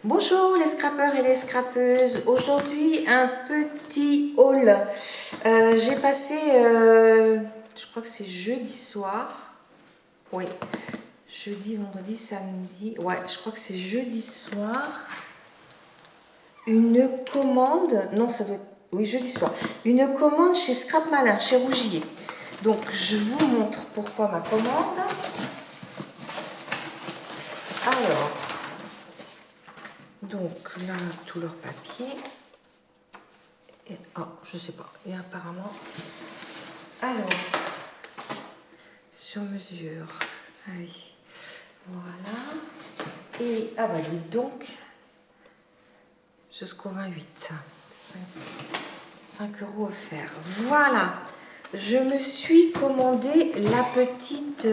Bonjour les scrappeurs et les scrappeuses. Aujourd'hui un petit haul. J'ai passé, je crois que c'est jeudi soir. Oui, jeudi, vendredi, samedi. Ouais, je crois que c'est jeudi soir. Une commande. Non, ça doit être. Oui, jeudi soir. Une commande chez Scrap Malin, chez Rougier. Donc je vous montre pourquoi ma commande. Alors. Donc là, tous leurs papiers. Et, oh, je sais pas. Et apparemment. Alors, sur mesure. Ah oui. Voilà. Et, ah bah dis donc, jusqu'au 28. 5 € offerts. Voilà. Je me suis commandé la petite...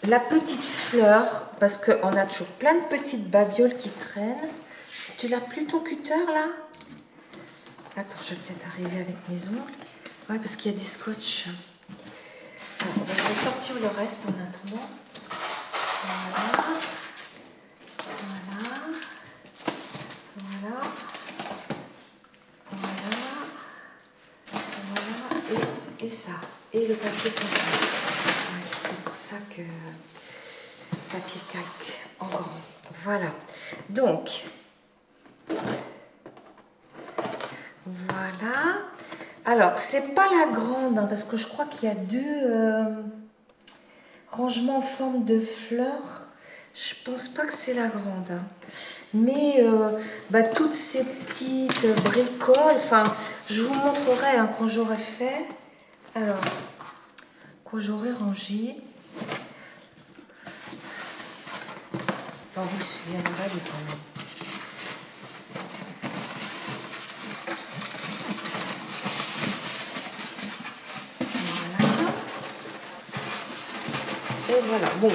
la petite fleur, parce qu'on a toujours plein de petites babioles qui traînent. Tu l'as plus ton cutter là? Attends, je vais peut-être arriver avec mes ongles. Ouais, parce qu'il y a des scotch. Alors, je vais sortir le reste en attendant. Voilà. Voilà. Voilà. Voilà. Voilà. Et ça. Et le papier consigne. Ouais, c'était pour ça que... papier calque en grand. Voilà. Donc, voilà. Alors, c'est pas la grande, hein, parce que je crois qu'il y a deux rangements en forme de fleurs. Je pense pas que c'est la grande. Hein. Mais bah, toutes ces petites bricoles, enfin, je vous montrerai hein, quand j'aurai fait. Alors, quand j'aurai rangé. Oh oui, c'est bien agréable quand même. Voilà. Et voilà. Bon,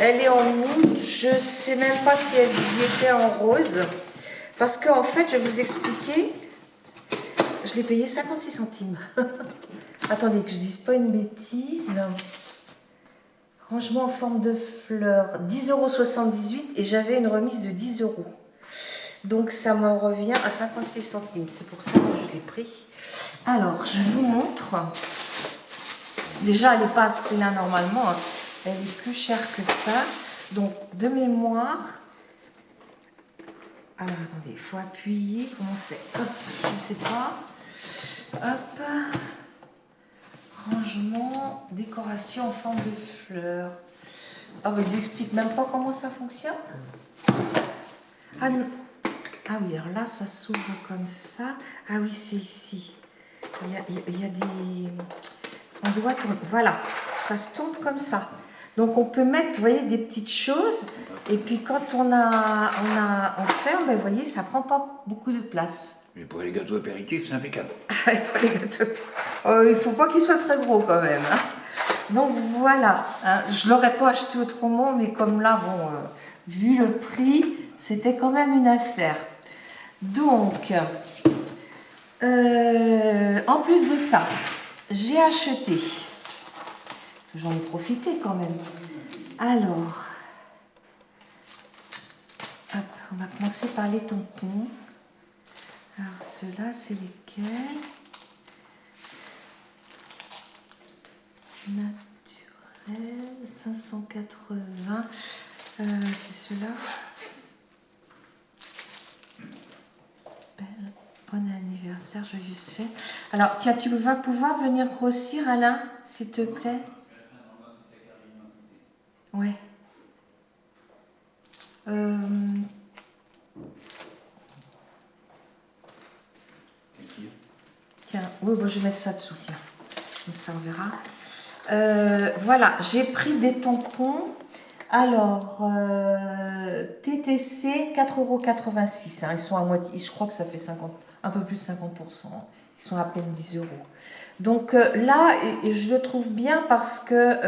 elle est en nude. Je sais même pas si elle était en rose. Parce qu'en fait, je vais vous expliquer. Je l'ai payé 56 centimes. Attendez, que je dise pas une bêtise. Rangement en forme de fleurs, 10,78 € et j'avais une remise de 10 €. Donc ça me revient à 56 centimes. C'est pour ça que je l'ai pris. Alors, je vous montre. Déjà, elle n'est pas à ce prix-là normalement. Hein. Elle est plus chère que ça. Donc, de mémoire. Alors, attendez, il faut appuyer. Comment c'est? Hop, je ne sais pas. Hop. Rangement, décoration en forme de fleurs. Ah, mais ils expliquent même pas comment ça fonctionne. Ah, non. Ah oui, alors là, ça s'ouvre comme ça. Ah oui, c'est ici. Il y a des... On doit tourner. Voilà, ça se tourne comme ça. Donc, on peut mettre, vous voyez, des petites choses. Et puis, quand on ferme, ben, vous voyez, ça prend pas beaucoup de place. Mais pour les gâteaux apéritifs, c'est impeccable. Pour les gâteaux. Il ne faut pas qu'ils soient très gros quand même. Hein. Donc voilà, hein. Je ne l'aurais pas acheté autrement, mais comme là, bon, vu le prix, c'était quand même une affaire. Donc, en plus de ça, j'ai acheté, j'en ai profité quand même. Alors, hop, on va commencer par les tampons. Alors ceux-là, c'est lesquels? Naturel, 580. C'est ceux-là. Bon anniversaire, joyeux fête. Alors, tiens, tu vas pouvoir venir grossir, Alain, s'il te plaît? Ouais. Tiens, oui, bon, je vais mettre ça dessous, tiens. Comme ça, on verra. Voilà, j'ai pris des tampons. Alors, TTC, 4,86 €. Hein, ils sont à moitié, je crois que ça fait 50, un peu plus de 50%. Ils sont à peine 10 €. Donc là, et je le trouve bien parce que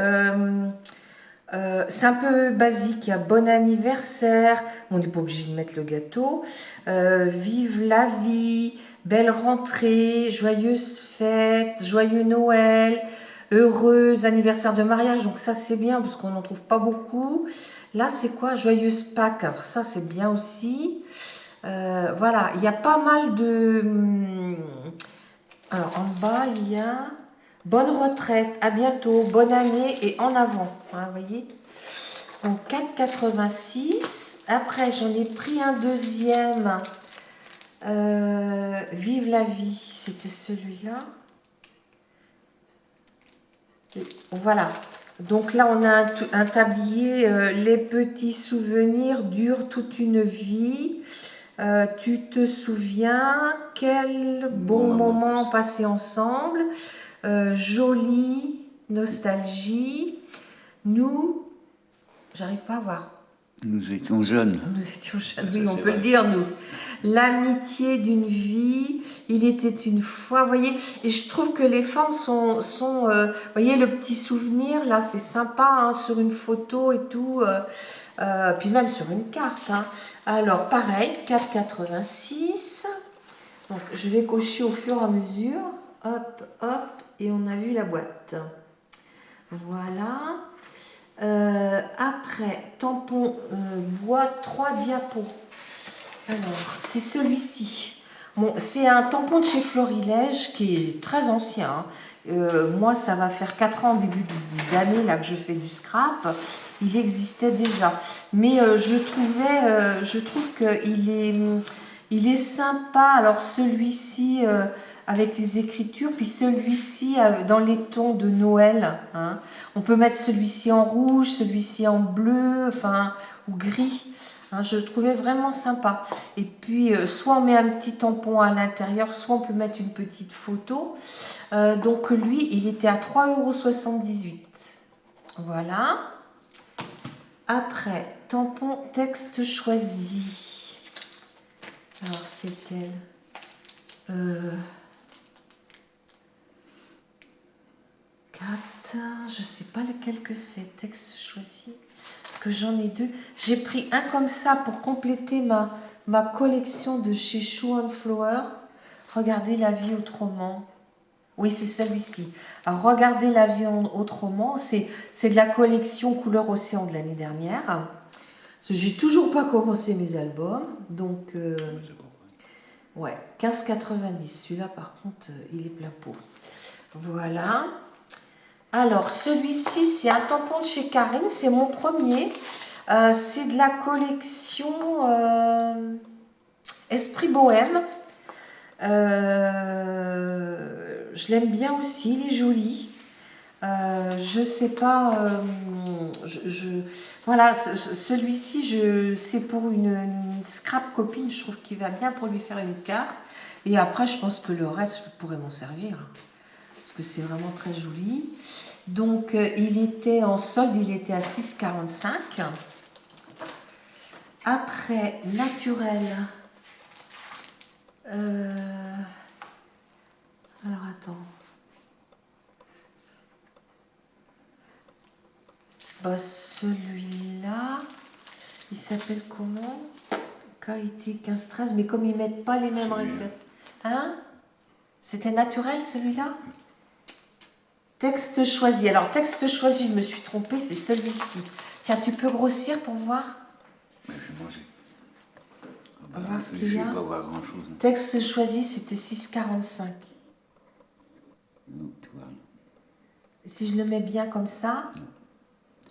c'est un peu basique. Il y a bon anniversaire. On n'est pas obligé de mettre le gâteau. Vive la vie. Belle rentrée. Joyeuse fête. Joyeux Noël. Heureux anniversaire de mariage, donc ça c'est bien parce qu'on n'en trouve pas beaucoup. Là c'est quoi? Joyeuse Pâques, alors ça c'est bien aussi. Voilà, il y a pas mal de... Alors en bas il y a bonne retraite, à bientôt, bonne année et en avant. Hein, vous voyez? Donc 4,86. Après j'en ai pris un deuxième. Vive la vie, c'était celui-là. Voilà. Donc là, on a un tablier. Les petits souvenirs durent toute une vie. Tu te souviens, quel bon moment passé ensemble. Jolie nostalgie. Nous, j'arrive pas à voir. Nous étions jeunes. Nous étions jeunes, oui, on peut le dire, nous. L'amitié d'une vie, il était une fois, vous voyez, et je trouve que les formes sont vous voyez, le petit souvenir, là, c'est sympa, hein, sur une photo et tout, puis même sur une carte. Hein. Alors, pareil, 4,86. Donc, je vais cocher au fur et à mesure. Hop, hop, et on a vu la boîte. Voilà. Après, tampon bois, 3 diapos. Alors, c'est celui-ci. Bon, c'est un tampon de chez Florilège qui est très ancien. Moi, ça va faire 4 ans, début d'année, là, que je fais du scrap. Il existait déjà. Mais je trouve qu'il est sympa. Alors, celui-ci... avec les écritures, puis celui-ci dans les tons de Noël. Hein. On peut mettre celui-ci en rouge, celui-ci en bleu, enfin, ou gris. Hein, je le trouvais vraiment sympa. Et puis, soit on met un petit tampon à l'intérieur, soit on peut mettre une petite photo. Donc lui, il était à 3,78 €. Voilà. Après, tampon texte choisi. Alors, c'est quel 4, je sais pas lequel que c'est, texte choisi, parce que j'en ai 2. J'ai pris un comme ça pour compléter ma collection de chez Shoe & Flower. Regardez la vie autrement. Oui, c'est celui-ci. Alors, regardez la vie autrement, c'est de la collection couleur océan de l'année dernière. J'ai toujours pas commencé mes albums, donc ouais, 15,90. Celui-là, par contre, il est plein pot. Voilà. Alors, celui-ci, c'est un tampon de chez Karine, c'est mon premier. C'est de la collection Esprit Bohème. Je l'aime bien aussi, il est joli. Je sais pas, voilà, celui-ci, c'est pour une scrap copine, je trouve qu'il va bien pour lui faire une carte. Et après, je pense que le reste, je pourrais m'en servir. Parce que c'est vraiment très joli. Donc, il était en solde, il était à 6,45 €. Après, naturel. Alors, attends. Bah, celui-là, il s'appelle comment? KIT 15-13, mais comme ils mettent pas les mêmes références. Hein? C'était naturel, celui-là? Texte choisi. Alors, texte choisi, je me suis trompée, c'est celui-ci. Tiens, tu peux grossir pour voir? Je vais manger. On va voir ce qu'il y a. Je vais pas voir grand-chose. Texte choisi, c'était 6,45 €. Non, tu vois rien. Si je le mets bien comme ça?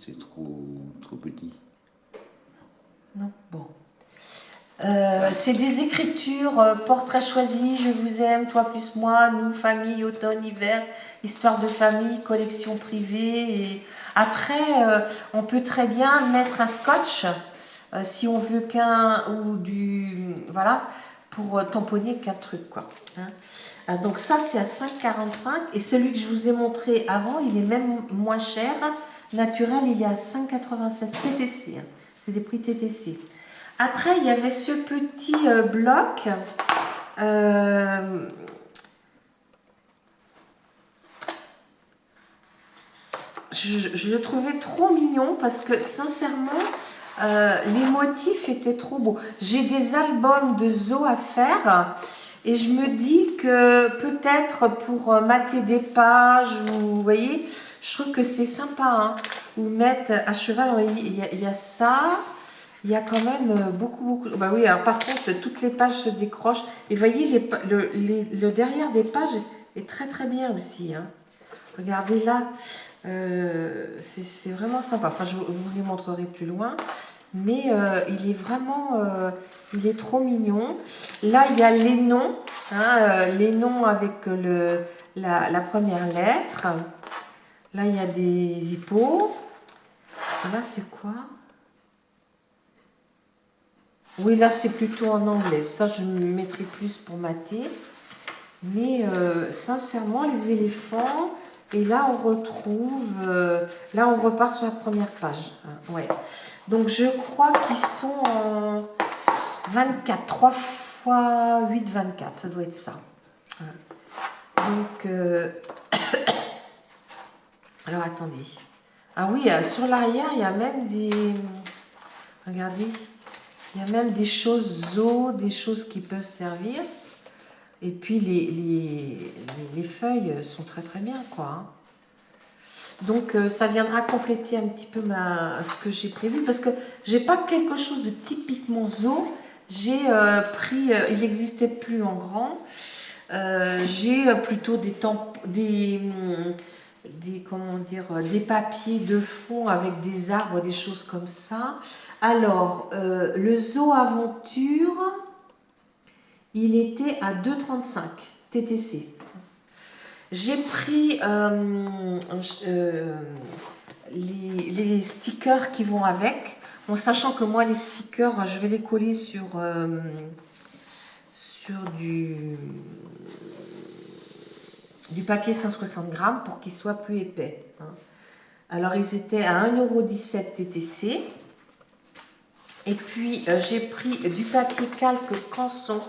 C'est trop petit. Non, bon. C'est des écritures, portrait choisi, je vous aime, toi plus moi, nous, famille, automne, hiver, histoire de famille, collection privée. Et après, on peut très bien mettre un scotch, si on veut voilà, pour tamponner qu'un truc, quoi. Hein. Donc ça, c'est à 5,45 €. Et celui que je vous ai montré avant, il est même moins cher. Naturel, il est à 5,96 € TTC. Hein. C'est des prix TTC. Après, il y avait ce petit bloc. Je le trouvais trop mignon parce que, sincèrement, les motifs étaient trop beaux. J'ai des albums de zoo à faire. Et je me dis que peut-être pour mater des pages, ou, vous voyez, je trouve que c'est sympa, hein, ou mettre à cheval, vous voyez, il y a ça, il y a quand même beaucoup. Bah oui, alors par contre, toutes les pages se décrochent. Et vous voyez, le derrière des pages est très très bien aussi, hein. Regardez là, c'est vraiment sympa. Enfin, je vous les montrerai plus loin. Mais il est vraiment, il est trop mignon. Là, il y a les noms, hein, les noms avec la première lettre. Là, il y a des hippos. Là, c'est quoi? Oui, là, c'est plutôt en anglais. Ça, je me mettrai plus pour mater. Mais sincèrement, les éléphants... Et là, on retrouve... là, on repart sur la première page. Hein, ouais. Donc, je crois qu'ils sont en 24. 3 fois 8, 24. Ça doit être ça. Hein. Donc... alors, attendez. Ah oui, sur l'arrière, il y a même des... Regardez. Il y a même des choses des choses qui peuvent servir. Et puis les feuilles sont très très bien, quoi. Hein. Donc ça viendra compléter un petit peu ce que j'ai prévu, parce que j'ai pas quelque chose de typiquement zoo. J'ai pris, il n'existait plus en grand. J'ai plutôt comment dire, des papiers de fond avec des arbres, des choses comme ça. Alors le zoo aventure, il était à 2,35 TTC. J'ai pris les stickers qui vont avec, en sachant que moi les stickers, je vais les coller sur du papier 160 grammes pour qu'ils soient plus épais. Hein. Alors ils étaient à 1,17 € TTC. Et puis j'ai pris du papier calque Canson.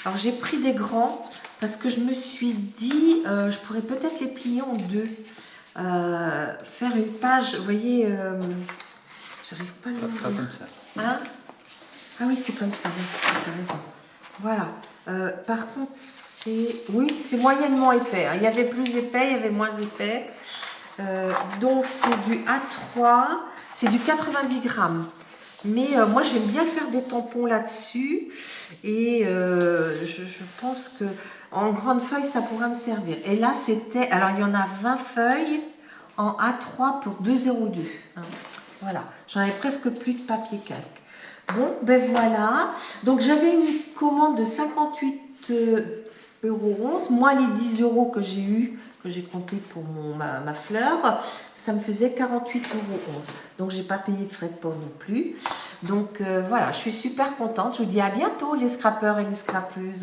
Alors j'ai pris des grands parce que je me suis dit, je pourrais peut-être les plier en deux. Faire une page, vous voyez, j'arrive pas à le Pas lire. comme ça. Hein? Ah oui, c'est comme ça, tu as raison. Voilà. Par contre, oui, c'est moyennement épais. Hein. Il y avait plus épais, il y avait moins épais. Donc c'est du A3, c'est du 90 grammes. Mais moi, j'aime bien faire des tampons là-dessus. Et je pense que en grande feuille, ça pourra me servir. Et là, c'était... Alors, il y en a 20 feuilles en A3 pour 2,02 €. Hein. Voilà. J'en avais presque plus de papier calque. Bon, ben voilà. Donc, j'avais une commande de 58,11 €. Moi, les 10 € que j'ai eu, que j'ai compté pour ma fleur, ça me faisait 48,11 €. Donc, j'ai pas payé de frais de port non plus. Donc, voilà, je suis super contente. Je vous dis à bientôt, les scrappeurs et les scrappeuses.